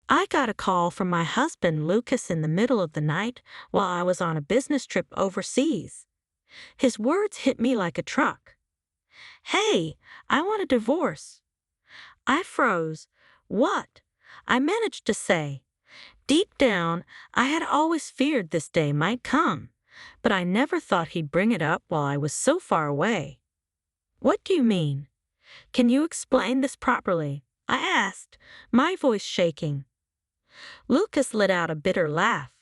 I got a call from my husband Lucas in the middle of the night while I was on a business trip overseas. His words hit me like a truck. "Hey, I want a divorce." I froze. "What?" I managed to say. Deep down, I had always feared this day might come, but I never thought he'd bring it up while I was so far away. "What do you mean? Can you explain this properly?" I asked, my voice shaking. Lucas let out a bitter laugh.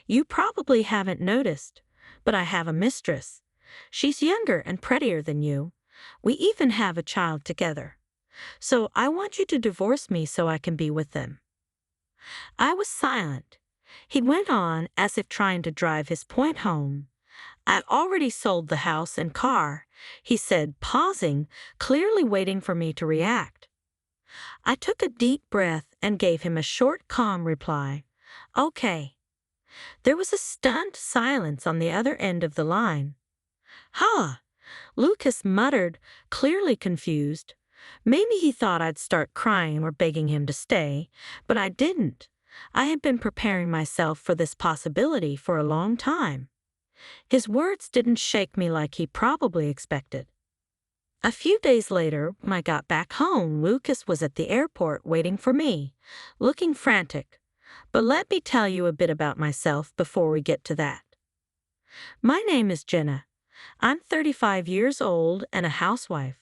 "You probably haven't noticed, but I have a mistress. She's younger and prettier than you. We even have a child together. So I want you to divorce me so I can be with them." I was silent. He went on as if trying to drive his point home. "I've already sold the house and car," he said, pausing, clearly waiting for me to react. I took a deep breath and gave him a short, calm reply. "Okay." There was a stunned silence on the other end of the line. "Huh," Lucas muttered, clearly confused. Maybe he thought I'd start crying or begging him to stay, but I didn't. I had been preparing myself for this possibility for a long time. His words didn't shake me like he probably expected. A few days later, when I got back home, Lucas was at the airport waiting for me, looking frantic. But let me tell you a bit about myself before we get to that. My name is Jenna. I'm 35 years old and a housewife.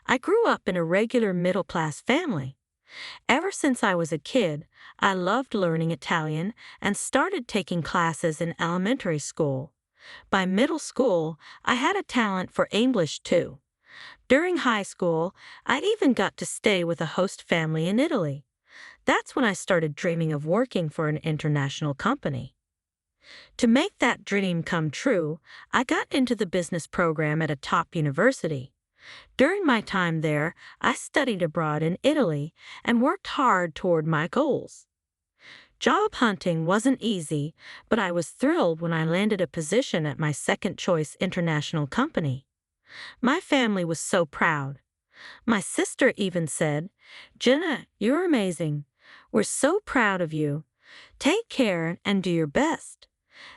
I grew up in a regular middle-class family. Ever since I was a kid, I loved learning Italian and started taking classes in elementary school. By middle school, I had a talent for English too. During high school, I even got to stay with a host family in Italy. That's when I started dreaming of working for an international company. To make that dream come true, I got into the business program at a top university. During my time there, I studied abroad in Italy and worked hard toward my goals. Job hunting wasn't easy, but I was thrilled when I landed a position at my second-choice international company. My family was so proud. My sister even said, "Jenna, you're amazing. We're so proud of you. Take care and do your best."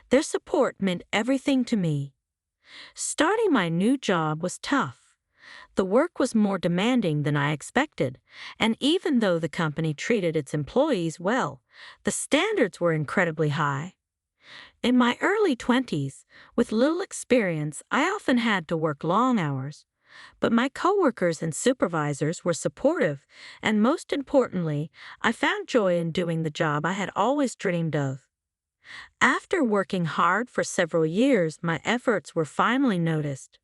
Their support meant everything to me. Starting my new job was tough. The work was more demanding than I expected, and even though the company treated its employees well, the standards were incredibly high. In my early 20s, with little experience, I often had to work long hours. But my coworkers and supervisors were supportive, and most importantly, I found joy in doing the job I had always dreamed of. After working hard for several years, my efforts were finally noticed.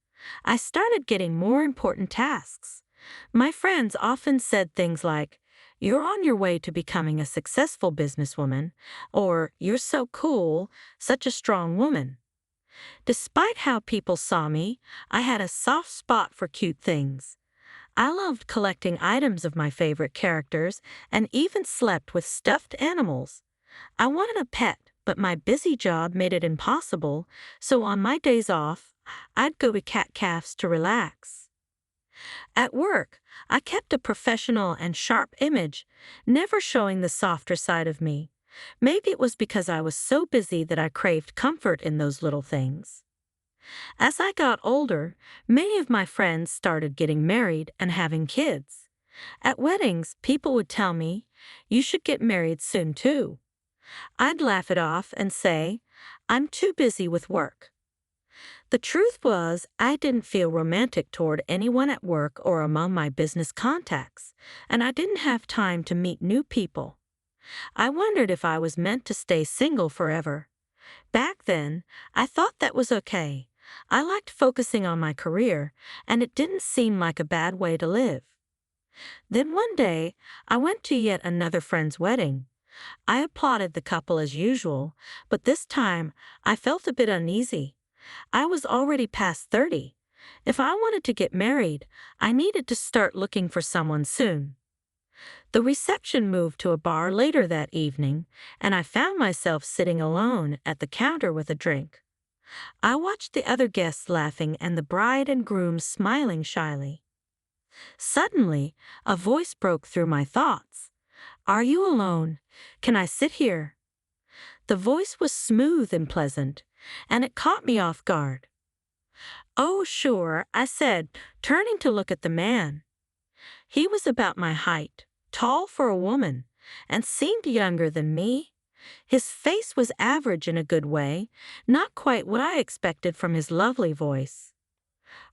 I started getting more important tasks. My friends often said things like, "You're on your way to becoming a successful businesswoman," or "You're so cool, such a strong woman." Despite how people saw me, I had a soft spot for cute things. I loved collecting items of my favorite characters and even slept with stuffed animals. I wanted a pet, but my busy job made it impossible, so on my days off, I'd go to cat cafes to relax. At work, I kept a professional and sharp image, never showing the softer side of me. Maybe it was because I was so busy that I craved comfort in those little things. As I got older, many of my friends started getting married and having kids. At weddings, people would tell me, "You should get married soon too." I'd laugh it off and say, "I'm too busy with work." The truth was, I didn't feel romantic toward anyone at work or among my business contacts, and I didn't have time to meet new people. I wondered if I was meant to stay single forever. Back then, I thought that was okay. I liked focusing on my career, and it didn't seem like a bad way to live. Then one day, I went to yet another friend's wedding. I applauded the couple as usual, but this time, I felt a bit uneasy. I was already past 30. If I wanted to get married, I needed to start looking for someone soon. The reception moved to a bar later that evening, and I found myself sitting alone at the counter with a drink. I watched the other guests laughing and the bride and groom smiling shyly. Suddenly, a voice broke through my thoughts. "Are you alone? Can I sit here?" The voice was smooth and pleasant, and it caught me off guard. "Oh, sure," I said, turning to look at the man. He was about my height, tall for a woman, and seemed younger than me. His face was average in a good way, not quite what I expected from his lovely voice.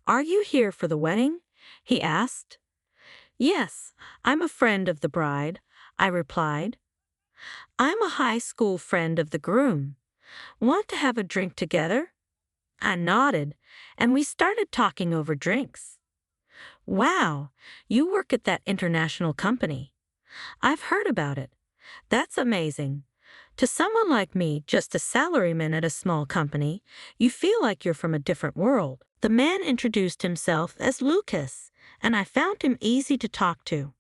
"Are you here for the wedding?" he asked. "Yes, I'm a friend of the bride," I replied. "I'm a high school friend of the groom. Want to have a drink together?" I nodded, and we started talking over drinks. "Wow, you work at that international company. I've heard about it. That's amazing. To someone like me, just a salaryman at a small company, you feel like you're from a different world." The man introduced himself as Lucas, and I found him easy to talk to.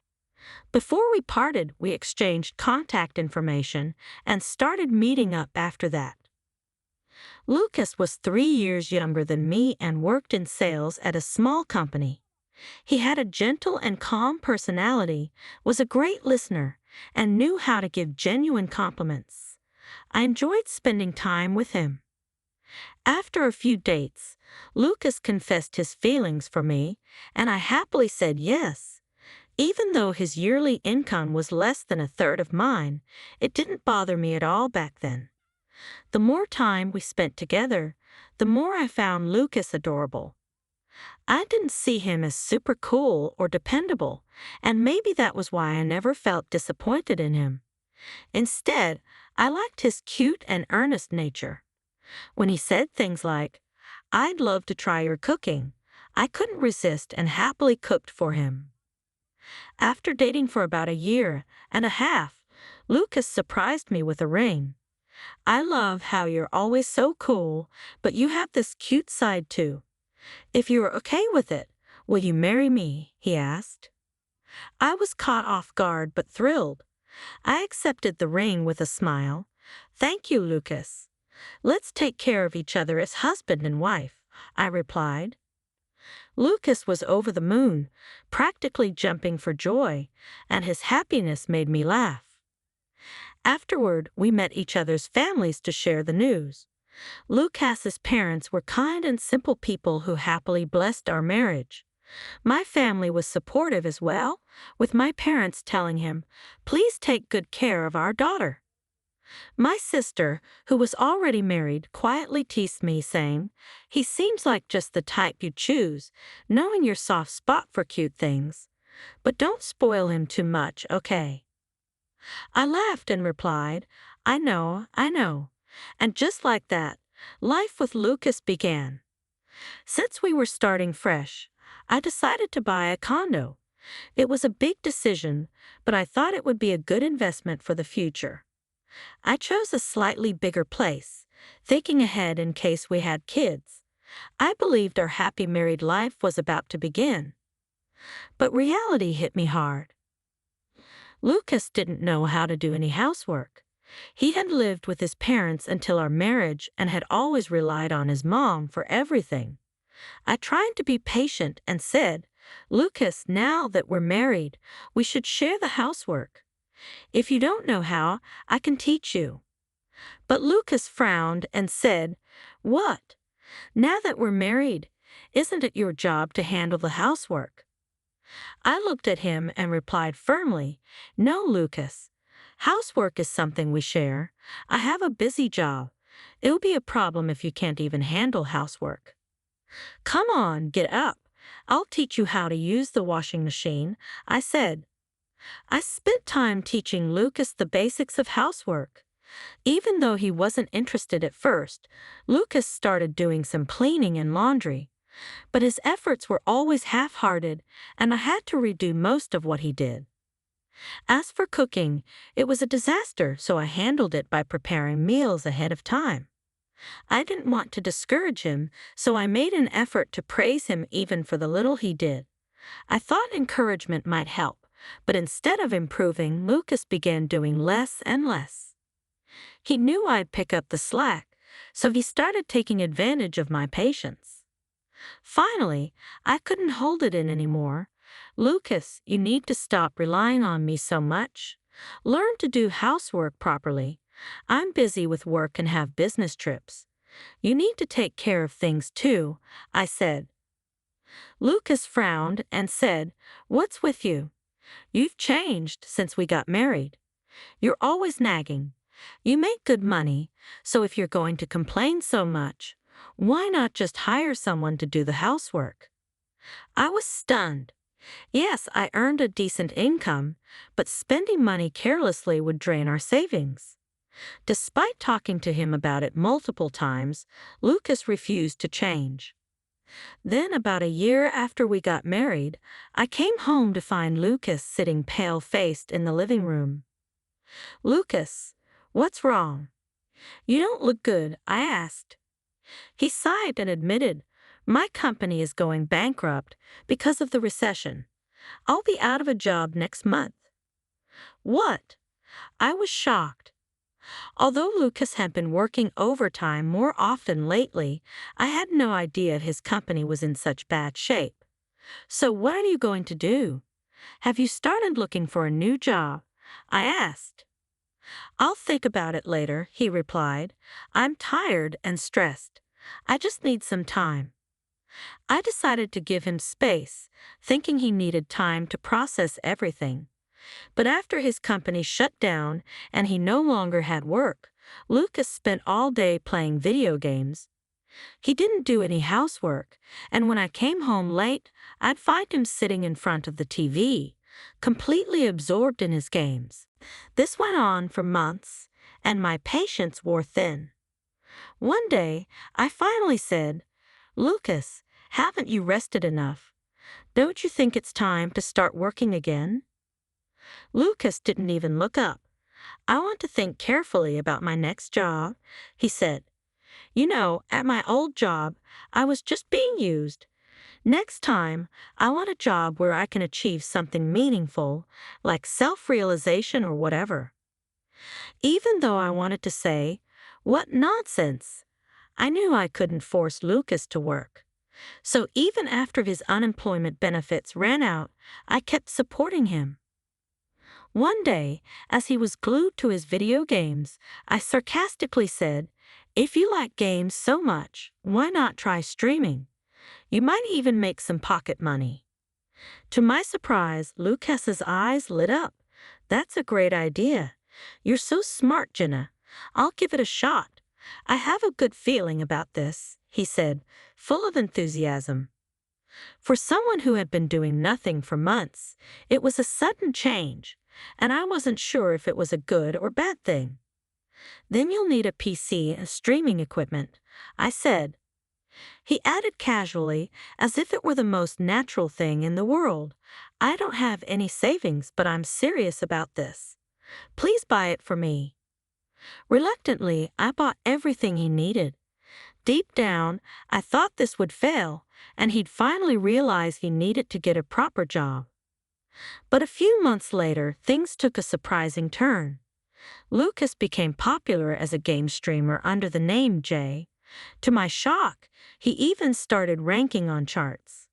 Before we parted, we exchanged contact information and started meeting up after that. Lucas was 3 years younger than me and worked in sales at a small company. He had a gentle and calm personality, was a great listener, and knew how to give genuine compliments. I enjoyed spending time with him. After a few dates, Lucas confessed his feelings for me, and I happily said yes. Even though his yearly income was less than a third of mine, it didn't bother me at all back then. The more time we spent together, the more I found Lucas adorable. I didn't see him as super cool or dependable, and maybe that was why I never felt disappointed in him. Instead, I liked his cute and earnest nature. When he said things like, "I'd love to try your cooking," I couldn't resist and happily cooked for him. After dating for about a year and a half, Lucas surprised me with a ring. "I love how you're always so cool, but you have this cute side too. If you are okay with it, will you marry me?" he asked. I was caught off guard but thrilled. I accepted the ring with a smile. "Thank you, Lucas. Let's take care of each other as husband and wife," I replied. Lucas was over the moon, practically jumping for joy, and his happiness made me laugh. Afterward, we met each other's families to share the news. Lucas's parents were kind and simple people who happily blessed our marriage. My family was supportive as well, with my parents telling him, "Please take good care of our daughter." My sister, who was already married, quietly teased me, saying, "He seems like just the type you choose, knowing your soft spot for cute things. But don't spoil him too much, okay?" I laughed and replied, I know. And just like that, life with Lucas began. Since we were starting fresh, I decided to buy a condo. It was a big decision, but I thought it would be a good investment for the future. I chose a slightly bigger place, thinking ahead in case we had kids. I believed our happy married life was about to begin. But reality hit me hard. Lucas didn't know how to do any housework. He had lived with his parents until our marriage and had always relied on his mom for everything. I tried to be patient and said, "Lucas, now that we're married, we should share the housework. If you don't know how, I can teach you." But Lucas frowned and said, "What? Now that we're married, isn't it your job to handle the housework?" I looked at him and replied firmly, "No, Lucas. Housework is something we share. I have a busy job. It'll be a problem if you can't even handle housework." "Come on, get up. I'll teach you how to use the washing machine," I said. I spent time teaching Lucas the basics of housework. Even though he wasn't interested at first, Lucas started doing some cleaning and laundry. But his efforts were always half-hearted, and I had to redo most of what he did. As for cooking, it was a disaster, so I handled it by preparing meals ahead of time. I didn't want to discourage him, so I made an effort to praise him even for the little he did. I thought encouragement might help, but instead of improving, Lucas began doing less and less. He knew I'd pick up the slack, so he started taking advantage of my patience. Finally, I couldn't hold it in anymore. "Lucas, you need to stop relying on me so much. Learn to do housework properly. I'm busy with work and have business trips. You need to take care of things too, I said. Lucas frowned and said, "What's with you? You've changed since we got married. You're always nagging. You make good money, so if you're going to complain so much, why not just hire someone to do the housework?" I was stunned. Yes, I earned a decent income, but spending money carelessly would drain our savings. Despite talking to him about it multiple times, Lucas refused to change. Then, about a year after we got married, I came home to find Lucas sitting pale-faced in the living room. "Lucas, what's wrong? You don't look good," I asked. He sighed and admitted, "My company is going bankrupt because of the recession. I'll be out of a job next month." "What?" I was shocked. Although Lucas had been working overtime more often lately, I had no idea his company was in such bad shape. "So what are you going to do? Have you started looking for a new job?" I asked. "I'll think about it later," he replied. "I'm tired and stressed. I just need some time." I decided to give him space, thinking he needed time to process everything. But after his company shut down and he no longer had work, Lucas spent all day playing video games. He didn't do any housework, and when I came home late, I'd find him sitting in front of the TV, completely absorbed in his games. This went on for months, and my patience wore thin. One day, I finally said, "Lucas, haven't you rested enough? Don't you think it's time to start working again?" Lucas didn't even look up. "I want to think carefully about my next job," he said. "You know, at my old job, I was just being used. Next time, I want a job where I can achieve something meaningful, like self-realization or whatever." Even though I wanted to say, "What nonsense!" I knew I couldn't force Lucas to work. So even after his unemployment benefits ran out, I kept supporting him. One day, as he was glued to his video games, I sarcastically said, "If you like games so much, why not try streaming? You might even make some pocket money." To my surprise, Lucas's eyes lit up. "That's a great idea. You're so smart, Jenna. I'll give it a shot. I have a good feeling about this," he said, full of enthusiasm. For someone who had been doing nothing for months, it was a sudden change, and I wasn't sure if it was a good or bad thing. "Then you'll need a PC and streaming equipment," I said. He added casually, as if it were the most natural thing in the world, "I don't have any savings, but I'm serious about this. Please buy it for me." Reluctantly, I bought everything he needed. Deep down, I thought this would fail, and he'd finally realize he needed to get a proper job. But a few months later, things took a surprising turn. Lucas became popular as a game streamer under the name Jay. To my shock, he even started ranking on charts.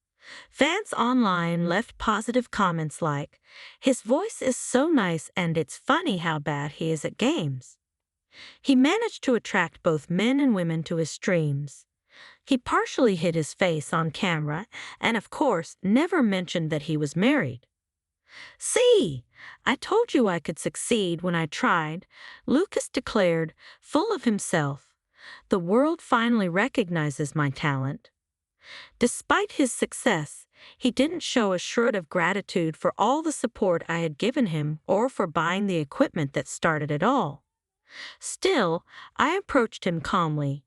Fans online left positive comments like, "His voice is so nice and it's funny how bad he is at games." He managed to attract both men and women to his streams. He partially hid his face on camera and, of course, never mentioned that he was married. "See, I told you I could succeed when I tried," Lucas declared, full of himself. "The world finally recognizes my talent." Despite his success, he didn't show a shred of gratitude for all the support I had given him or for buying the equipment that started it all. Still, I approached him calmly.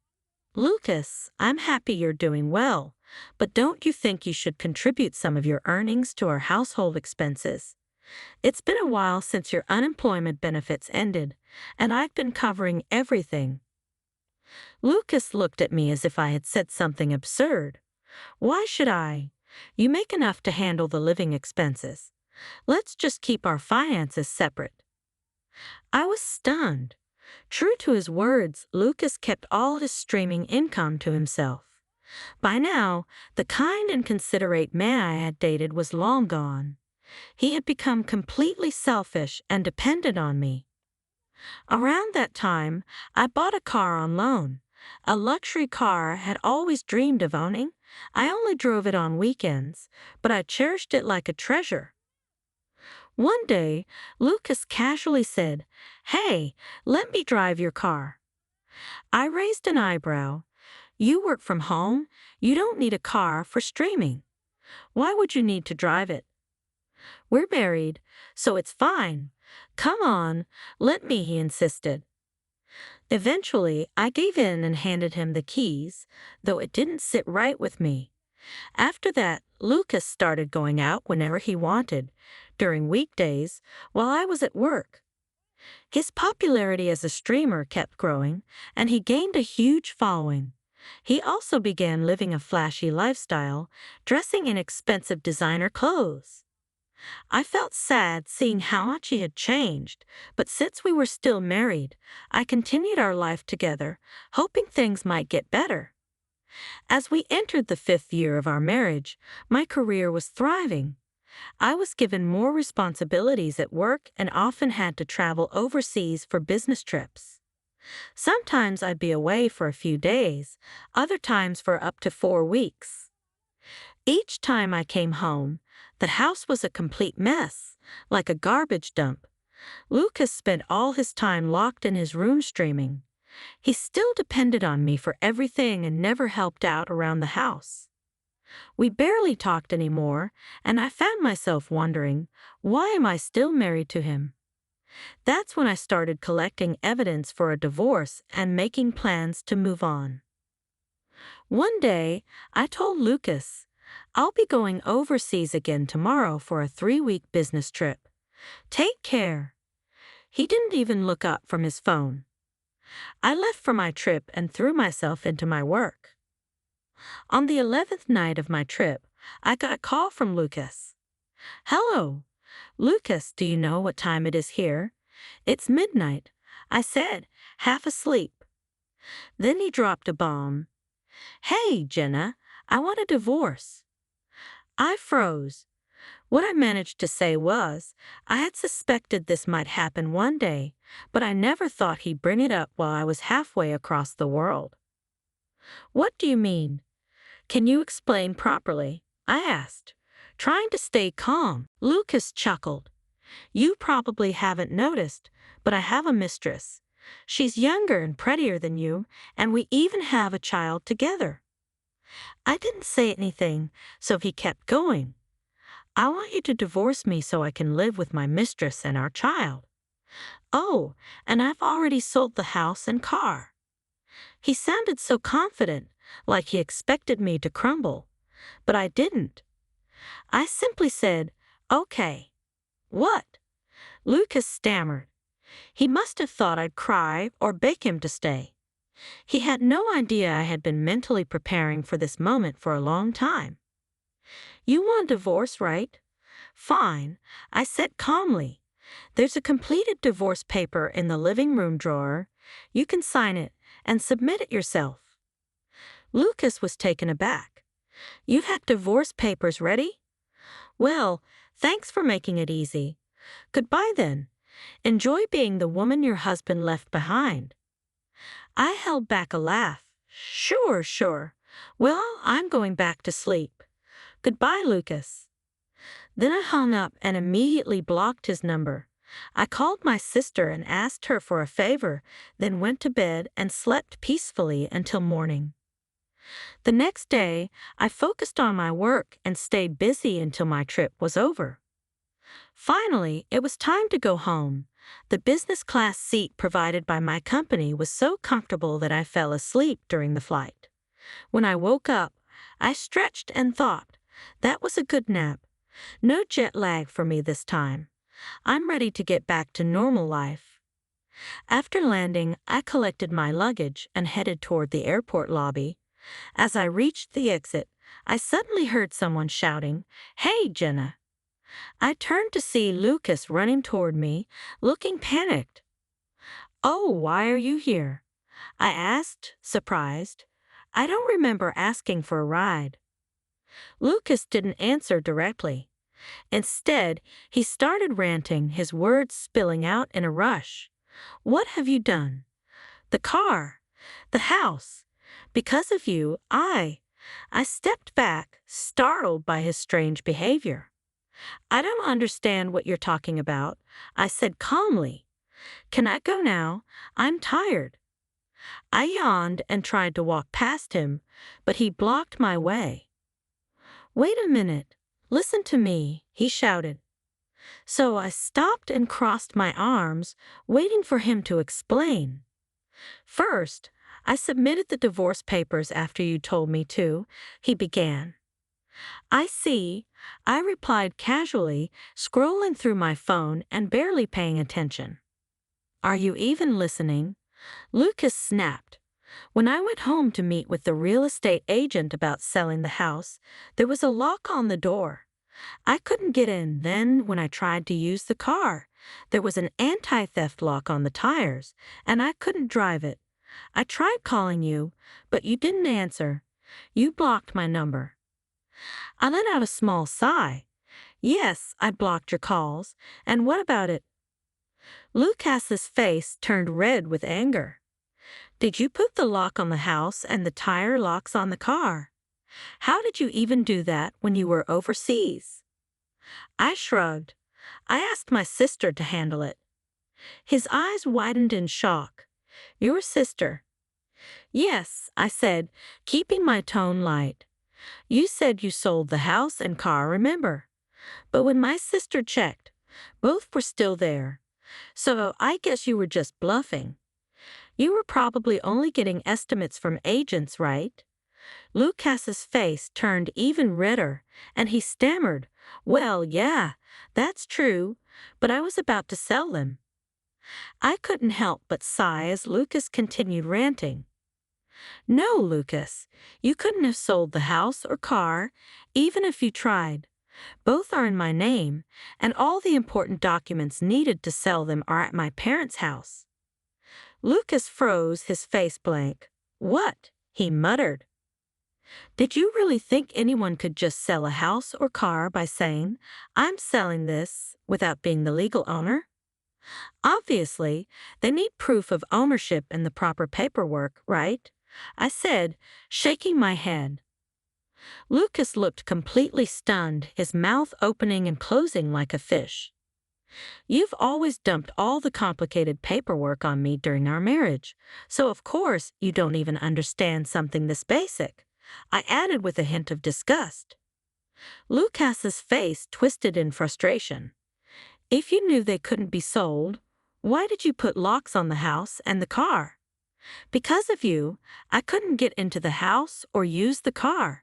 "Lucas, I'm happy you're doing well, but don't you think you should contribute some of your earnings to our household expenses? It's been a while since your unemployment benefits ended, and I've been covering everything." Lucas looked at me as if I had said something absurd. "Why should I? You make enough to handle the living expenses. Let's just keep our finances separate." I was stunned. True to his words, Lucas kept all his streaming income to himself. By now, the kind and considerate man I had dated was long gone. He had become completely selfish and dependent on me. Around that time, I bought a car on loan, a luxury car I had always dreamed of owning. I only drove it on weekends, but I cherished it like a treasure. One day, Lucas casually said, "Hey, let me drive your car." I raised an eyebrow. "You work from home. You don't need a car for streaming. Why would you need to drive it? We're married, so it's fine. Come on, let me," he insisted. Eventually, I gave in and handed him the keys, though it didn't sit right with me. After that, Lucas started going out whenever he wanted, during weekdays, while I was at work. His popularity as a streamer kept growing, and he gained a huge following. He also began living a flashy lifestyle, dressing in expensive designer clothes. I felt sad seeing how much he had changed, but since we were still married, I continued our life together, hoping things might get better. As we entered the 5th year of our marriage, my career was thriving. I was given more responsibilities at work and often had to travel overseas for business trips. Sometimes I'd be away for a few days, other times for up to 4 weeks. Each time I came home, the house was a complete mess, like a garbage dump. Lucas spent all his time locked in his room streaming. He still depended on me for everything and never helped out around the house. We barely talked anymore, and I found myself wondering, why am I still married to him? That's when I started collecting evidence for a divorce and making plans to move on. One day, I told Lucas, "I'll be going overseas again tomorrow for a 3-week business trip. Take care." He didn't even look up from his phone. I left for my trip and threw myself into my work. On the 11th night of my trip, I got a call from Lucas. "Hello, Lucas, do you know what time it is here?" "It's midnight," I said, half asleep. Then he dropped a bomb. "Hey, Jenna, I want a divorce." I froze. What I managed to say was, I had suspected this might happen one day, but I never thought he'd bring it up while I was halfway across the world. "What do you mean? Can you explain properly?" I asked, trying to stay calm. Lucas chuckled. "You probably haven't noticed, but I have a mistress. She's younger and prettier than you, and we even have a child together." I didn't say anything, so he kept going. "I want you to divorce me so I can live with my mistress and our child. Oh, and I've already sold the house and car." He sounded so confident, like he expected me to crumble. But I didn't. I simply said, "Okay." "What?" Lucas stammered. He must have thought I'd cry or beg him to stay. He had no idea I had been mentally preparing for this moment for a long time. "You want a divorce, right? Fine," I said calmly. "There's a completed divorce paper in the living room drawer. You can sign it and submit it yourself." Lucas was taken aback. "You have divorce papers ready? Well, thanks for making it easy. Goodbye then. Enjoy being the woman your husband left behind." I held back a laugh. Sure, sure. Well, I'm going back to sleep. Goodbye, Lucas." Then I hung up and immediately blocked his number. I called my sister and asked her for a favor, then went to bed and slept peacefully until morning. The next day, I focused on my work and stayed busy until my trip was over. Finally, it was time to go home. The business class seat provided by my company was so comfortable that I fell asleep during the flight. When I woke up, I stretched and thought, that was a good nap. No jet lag for me this time. I'm ready to get back to normal life. After landing, I collected my luggage and headed toward the airport lobby. As I reached the exit, I suddenly heard someone shouting, "Hey, Jenna." I turned to see Lucas running toward me, looking panicked. "Oh, why are you here?" I asked, surprised. "I don't remember asking for a ride." Lucas didn't answer directly. Instead, he started ranting, his words spilling out in a rush. What have you done? The car. The house. Because of you, I stepped back, startled by his strange behavior. I don't understand what you're talking about, I said calmly. Can I go now? I'm tired. I yawned and tried to walk past him, but he blocked my way. Wait a minute. Listen to me, he shouted. So I stopped and crossed my arms, waiting for him to explain. First, I submitted the divorce papers after you told me to, he began. I see, I replied casually, scrolling through my phone and barely paying attention. Are you even listening? Lucas snapped. When I went home to meet with the real estate agent about selling the house, there was a lock on the door. I couldn't get in. Then, when I tried to use the car, there was an anti-theft lock on the tires, and I couldn't drive it. I tried calling you, but you didn't answer. You blocked my number. I let out a small sigh. Yes, I blocked your calls. And what about it? Lucas's face turned red with anger. Did you put the lock on the house and the tire locks on the car? How did you even do that when you were overseas? I shrugged. I asked my sister to handle it. His eyes widened in shock. Your sister? Yes, I said, keeping my tone light. You said you sold the house and car, remember? But when my sister checked, both were still there. So I guess you were just bluffing. You were probably only getting estimates from agents, right? Lucas's face turned even redder, and he stammered, well, yeah, that's true, but I was about to sell them. I couldn't help but sigh as Lucas continued ranting. No, Lucas, you couldn't have sold the house or car, even if you tried. Both are in my name, and all the important documents needed to sell them are at my parents' house. Lucas froze, his face blank. What? He muttered. Did you really think anyone could just sell a house or car by saying, I'm selling this, without being the legal owner? Obviously, they need proof of ownership and the proper paperwork, right? I said, shaking my head. Lucas looked completely stunned, his mouth opening and closing like a fish. You've always dumped all the complicated paperwork on me during our marriage, so of course you don't even understand something this basic, I added with a hint of disgust. Lucas's face twisted in frustration. If you knew they couldn't be sold, why did you put locks on the house and the car? Because of you, I couldn't get into the house or use the car.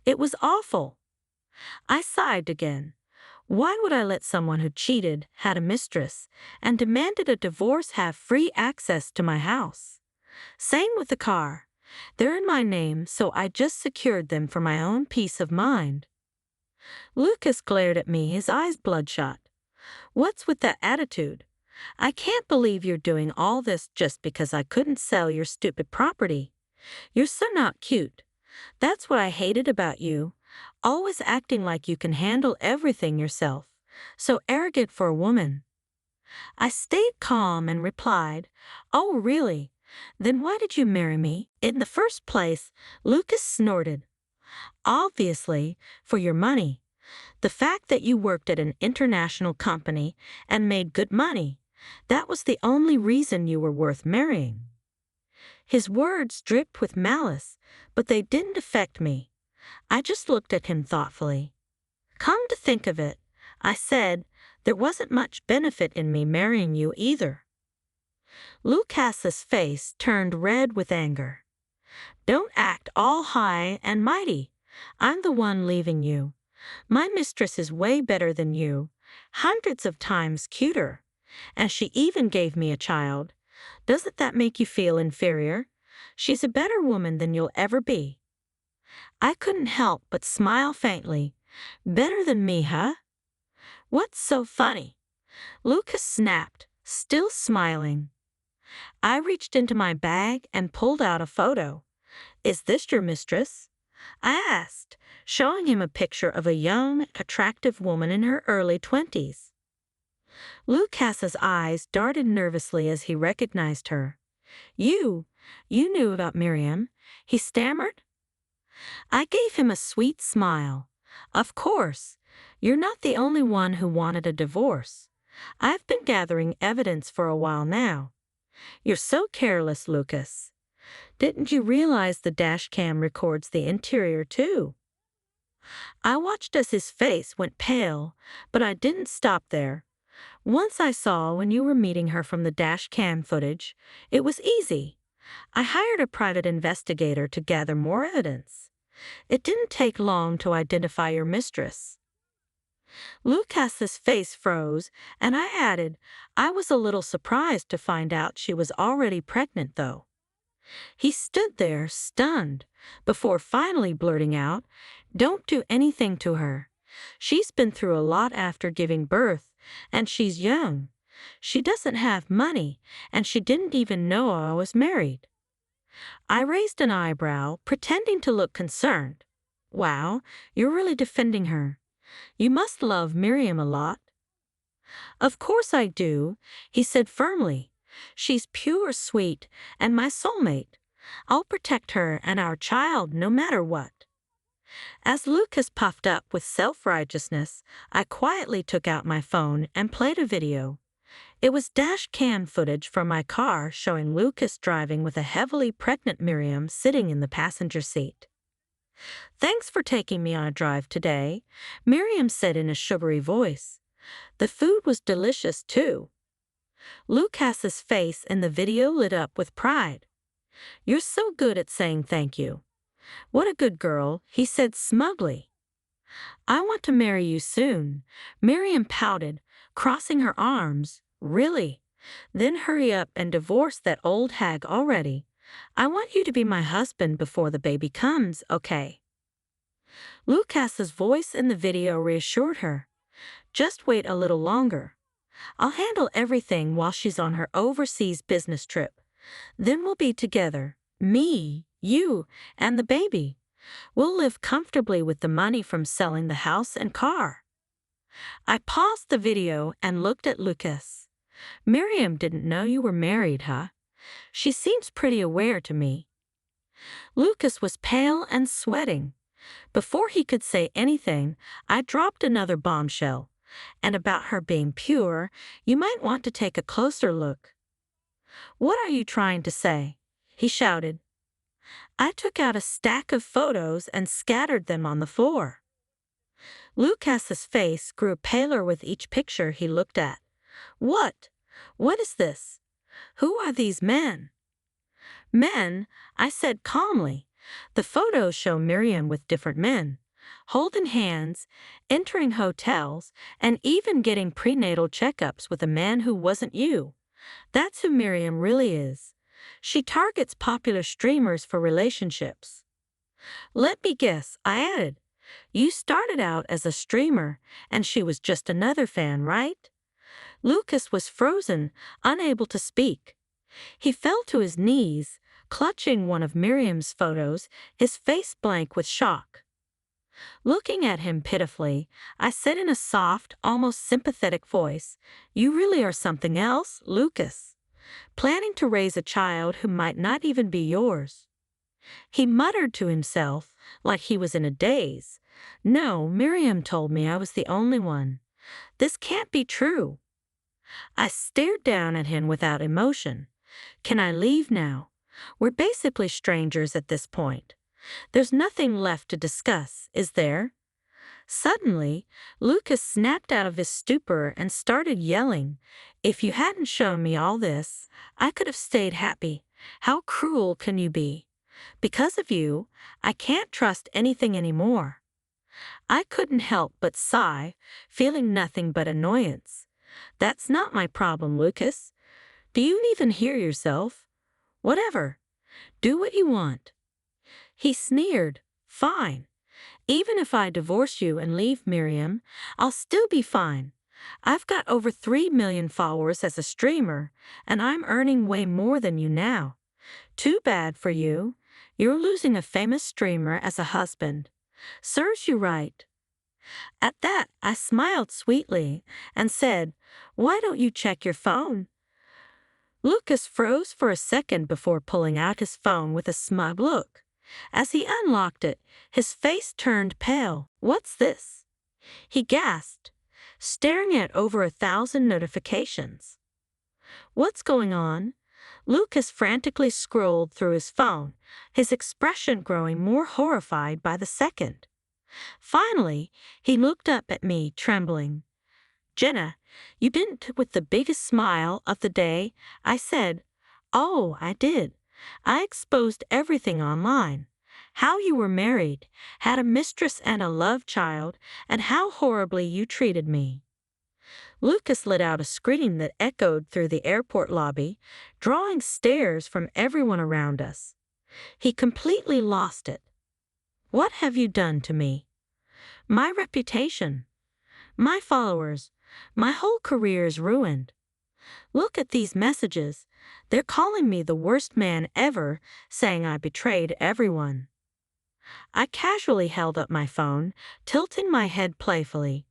It was awful. I sighed again. Why would I let someone who cheated, had a mistress, and demanded a divorce have free access to my house? Same with the car. They're in my name, so I just secured them for my own peace of mind. Lucas glared at me, his eyes bloodshot. What's with that attitude? I can't believe you're doing all this just because I couldn't sell your stupid property. You're so not cute. That's what I hated about you. Always acting like you can handle everything yourself. So arrogant for a woman. I stayed calm and replied, Oh, really? Then why did you marry me in the first place? Lucas snorted. Obviously, for your money. The fact that you worked at an international company and made good money. That was the only reason you were worth marrying. His words dripped with malice, but they didn't affect me. I just looked at him thoughtfully. Come to think of it, I said, there wasn't much benefit in me marrying you either. Lucas's face turned red with anger. Don't act all high and mighty. I'm the one leaving you. My mistress is way better than you, hundreds of times cuter. And she even gave me a child. Doesn't that make you feel inferior? She's a better woman than you'll ever be. I couldn't help but smile faintly. Better than me, huh? What's so funny? Lucas snapped, still smiling. I reached into my bag and pulled out a photo. Is this your mistress? I asked, showing him a picture of a young, attractive woman in her early 20s. Lucas's eyes darted nervously as he recognized her. You knew about Miriam, he stammered. I gave him a sweet smile. Of course, you're not the only one who wanted a divorce. I've been gathering evidence for a while now. You're so careless, Lucas. Didn't you realize the dash cam records the interior too? I watched as his face went pale, but I didn't stop there. Once I saw when you were meeting her from the dash cam footage, it was easy. I hired a private investigator to gather more evidence. It didn't take long to identify your mistress. Lucas's face froze, and I added, I was a little surprised to find out she was already pregnant, though. He stood there, stunned, before finally blurting out, Don't do anything to her. She's been through a lot after giving birth, and she's young. She doesn't have money, and she didn't even know I was married. I raised an eyebrow, pretending to look concerned. Wow, you're really defending her. You must love Miriam a lot. Of course I do, he said firmly. She's pure sweet and my soulmate. I'll protect her and our child no matter what. As Lucas puffed up with self-righteousness, I quietly took out my phone and played a video. It was dash cam footage from my car showing Lucas driving with a heavily pregnant Miriam sitting in the passenger seat. Thanks for taking me on a drive today, Miriam said in a sugary voice. The food was delicious too. Lucas's face in the video lit up with pride. You're so good at saying thank you. What a good girl, he said smugly. I want to marry you soon, Miriam pouted, crossing her arms. Really? Then hurry up and divorce that old hag already. I want you to be my husband before the baby comes, okay? Lucas's voice in the video reassured her. Just wait a little longer. I'll handle everything while she's on her overseas business trip. Then we'll be together, me, you, and the baby. We'll live comfortably with the money from selling the house and car. I paused the video and looked at Lucas. Miriam didn't know you were married, huh? She seems pretty aware to me. Lucas was pale and sweating. Before he could say anything, I dropped another bombshell. And about her being pure, you might want to take a closer look. What are you trying to say? He shouted. I took out a stack of photos and scattered them on the floor. Lucas's face grew paler with each picture he looked at. What? What is this? Who are these men? Men, I said calmly. The photos show Miriam with different men, holding hands, entering hotels, and even getting prenatal checkups with a man who wasn't you. That's who Miriam really is. She targets popular streamers for relationships. Let me guess, I added. You started out as a streamer, and she was just another fan, right? Lucas was frozen, unable to speak. He fell to his knees, clutching one of Miriam's photos, his face blank with shock. Looking at him pitifully, I said in a soft, almost sympathetic voice, You really are something else, Lucas. Planning to raise a child who might not even be yours. He muttered to himself, like he was in a daze. No, Miriam told me I was the only one. This can't be true. I stared down at him without emotion. Can I leave now? We're basically strangers at this point. There's nothing left to discuss, is there? Suddenly, Lucas snapped out of his stupor and started yelling. If you hadn't shown me all this, I could have stayed happy. How cruel can you be? Because of you, I can't trust anything anymore. I couldn't help but sigh, feeling nothing but annoyance. That's not my problem, Lucas. Do you even hear yourself? Whatever. Do what you want. He sneered. Fine. Even if I divorce you and leave Miriam, I'll still be fine. I've got over 3 million followers as a streamer, and I'm earning way more than you now. Too bad for you. You're losing a famous streamer as a husband. Serves you right." At that, I smiled sweetly and said, "Why don't you check your phone?" Lucas froze for a second before pulling out his phone with a smug look. As he unlocked it, his face turned pale. "What's this?" he gasped, staring at over 1,000 notifications. "What's going on?" Lucas frantically scrolled through his phone, his expression growing more horrified by the second. Finally, he looked up at me, trembling. "Jenna, you didn't," with the biggest smile of the day, I said. "Oh, I did. I exposed everything online. How you were married, had a mistress and a love child, and how horribly you treated me." Lucas let out a scream that echoed through the airport lobby, drawing stares from everyone around us. He completely lost it. "What have you done to me? My reputation, my followers, my whole career is ruined. Look at these messages. They're calling me the worst man ever, saying I betrayed everyone." I casually held up my phone, tilting my head playfully.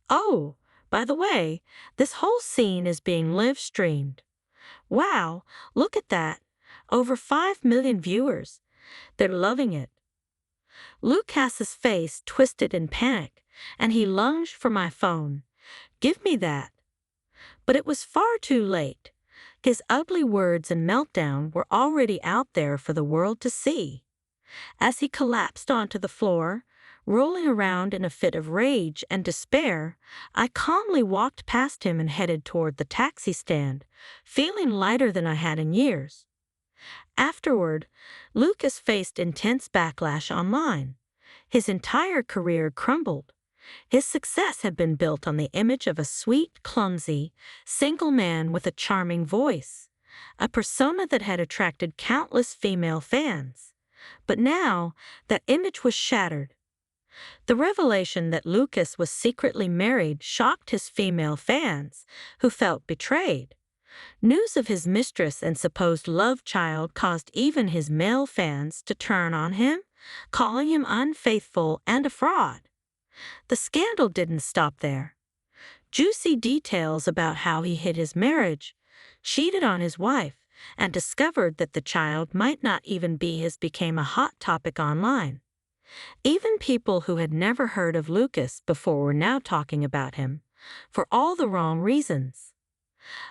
"Oh, by the way, this whole scene is being live-streamed. Wow, look at that. Over 5 million viewers. They're loving it." Lucas's face twisted in panic, and he lunged for my phone. "Give me that." But it was far too late. His ugly words and meltdown were already out there for the world to see. As he collapsed onto the floor, rolling around in a fit of rage and despair, I calmly walked past him and headed toward the taxi stand, feeling lighter than I had in years. Afterward, Lucas faced intense backlash online. His entire career crumbled. His success had been built on the image of a sweet, clumsy, single man with a charming voice, a persona that had attracted countless female fans. But now, that image was shattered. The revelation that Lucas was secretly married shocked his female fans, who felt betrayed. News of his mistress and supposed love child caused even his male fans to turn on him, calling him unfaithful and a fraud. The scandal didn't stop there. Juicy details about how he hid his marriage, cheated on his wife, and discovered that the child might not even be his became a hot topic online. Even people who had never heard of Lucas before were now talking about him, for all the wrong reasons.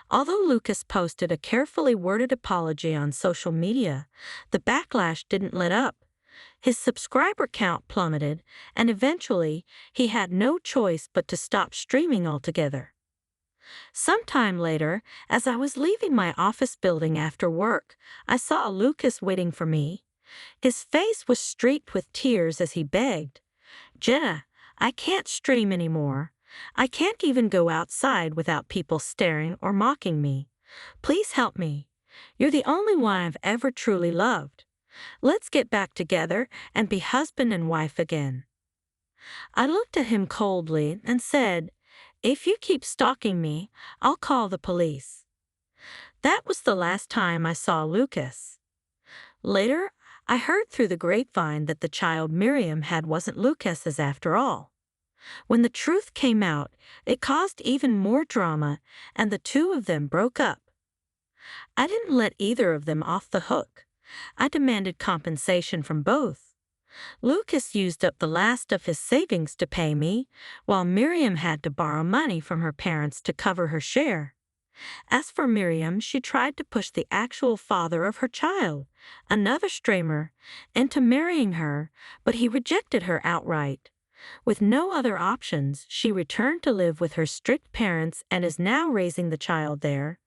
Although Lucas posted a carefully worded apology on social media, the backlash didn't let up. His subscriber count plummeted, and eventually, he had no choice but to stop streaming altogether. Sometime later, as I was leaving my office building after work, I saw Lucas waiting for me. His face was streaked with tears as he begged, "Jenna, I can't stream anymore. I can't even go outside without people staring or mocking me. Please help me. You're the only one I've ever truly loved. Let's get back together and be husband and wife again." I looked at him coldly and said, "If you keep stalking me, I'll call the police." That was the last time I saw Lucas. Later, I heard through the grapevine that the child Miriam had wasn't Lucas's after all. When the truth came out, it caused even more drama, and the two of them broke up. I didn't let either of them off the hook. I demanded compensation from both. Lucas used up the last of his savings to pay me, while Miriam had to borrow money from her parents to cover her share. As for Miriam, she tried to push the actual father of her child, another streamer, into marrying her, but he rejected her outright. With no other options, she returned to live with her strict parents and is now raising the child there.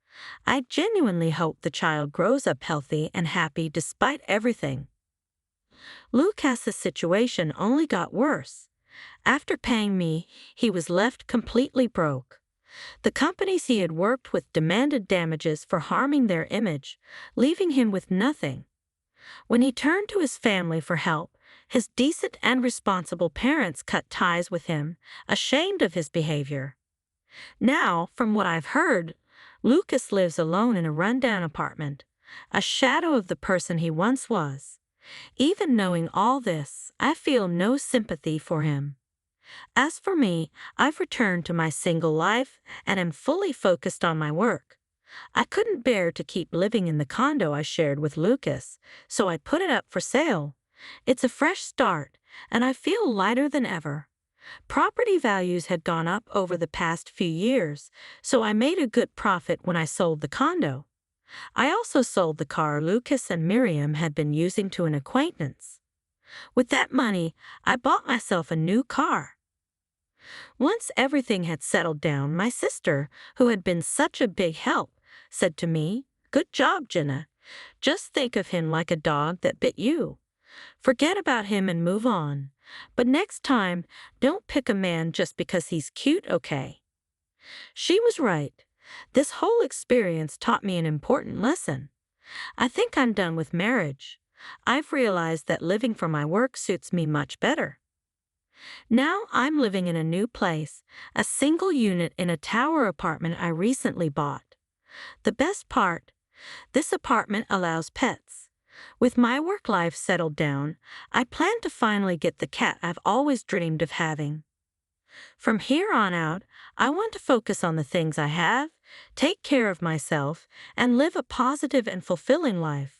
I genuinely hope the child grows up healthy and happy despite everything. Lucas's situation only got worse. After paying me, he was left completely broke. The companies he had worked with demanded damages for harming their image, leaving him with nothing. When he turned to his family for help, his decent and responsible parents cut ties with him, ashamed of his behavior. Now, from what I've heard, Lucas lives alone in a rundown apartment, a shadow of the person he once was. Even knowing all this, I feel no sympathy for him. As for me, I've returned to my single life and am fully focused on my work. I couldn't bear to keep living in the condo I shared with Lucas, so I put it up for sale. It's a fresh start, and I feel lighter than ever. Property values had gone up over the past few years, so I made a good profit when I sold the condo. I also sold the car Lucas and Miriam had been using to an acquaintance. With that money, I bought myself a new car. Once everything had settled down, my sister, who had been such a big help, said to me, "Good job, Jenna. Just think of him like a dog that bit you. Forget about him and move on. But next time, don't pick a man just because he's cute, okay?" She was right. This whole experience taught me an important lesson. I think I'm done with marriage. I've realized that living for my work suits me much better. Now I'm living in a new place, a single unit in a tower apartment I recently bought. The best part, this apartment allows pets. With my work life settled down, I plan to finally get the cat I've always dreamed of having. From here on out, I want to focus on the things I have, take care of myself, and live a positive and fulfilling life.